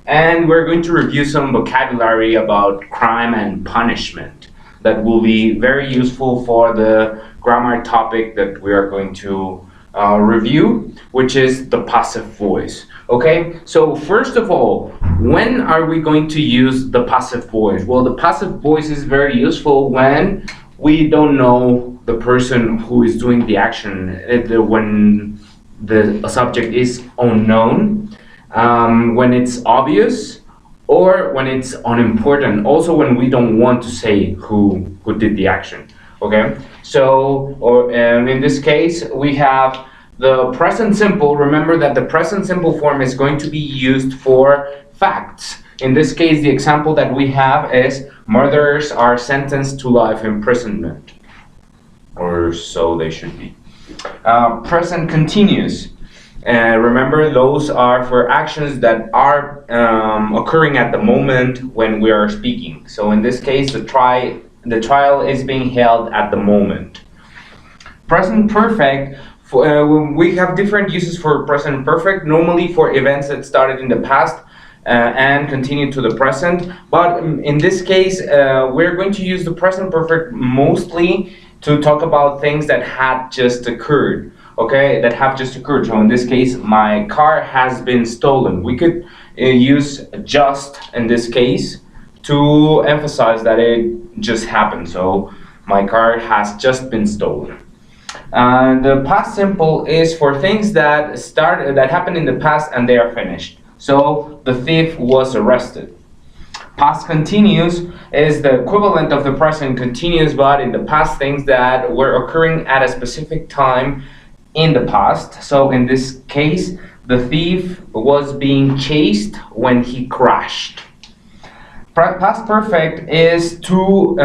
and we're going to review some vocabulary about crime and punishment that will be very useful for the grammar topic that we are going to review, which is the passive voice. Okay, so first of all, when are we going to use the passive voice? Well, the passive voice is very useful when we don't know the person who is doing the action, when the subject is unknown, when it's obvious, or when it's unimportant. Also, when we don't want to say who did the action. Okay, so in this case we have the present simple. Remember that the present simple form is going to be used for facts. In this case, the example that we have is murderers are sentenced to life imprisonment, or so they should be. Present continuous. Remember, those are for actions that are occurring at the moment when we are speaking. So in this case, the trial is being held at the moment. Present perfect. We have different uses for present perfect, normally for events that started in the past and continue to the present. But in this case, we're going to use the present perfect mostly to talk about things that had just occurred. Okay, that have just occurred. So in this case, my car has been stolen. We could use just in this case to emphasize that it just happened. So my car has just been stolen. The past simple is for things that happened in the past and they are finished. So the thief was arrested. Past continuous is the equivalent of the present continuous, but in the past, things that were occurring at a specific time in the past. So in this case, the thief was being chased when he crashed. Past perfect is to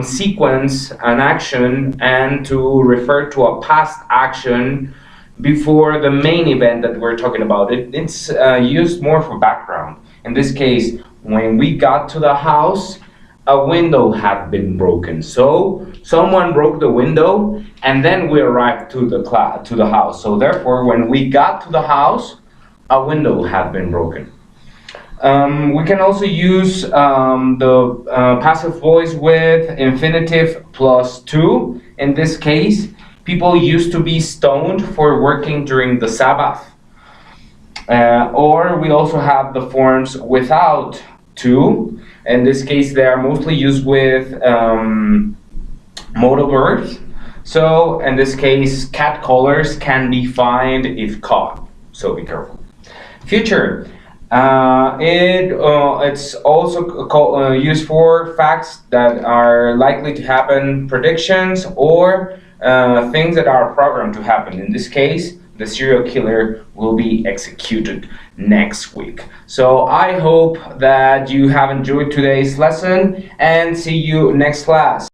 sequence an action and to refer to a past action before the main event that we're talking about. It's used more for background. In this case, when we got to the house, a window had been broken. So someone broke the window and then we arrived to the house. So therefore, when we got to the house, a window had been broken. We can also use the passive voice with infinitive plus to. In this case, people used to be stoned for working during the Sabbath. Or we also have the forms without to. In this case, they are mostly used with modal verbs. So in this case, cat collars can be fined if caught. So be careful. Future. It's also used for facts that are likely to happen, predictions, or things that are programmed to happen. In this case, the serial killer will be executed next week. So I hope that you have enjoyed today's lesson and see you next class.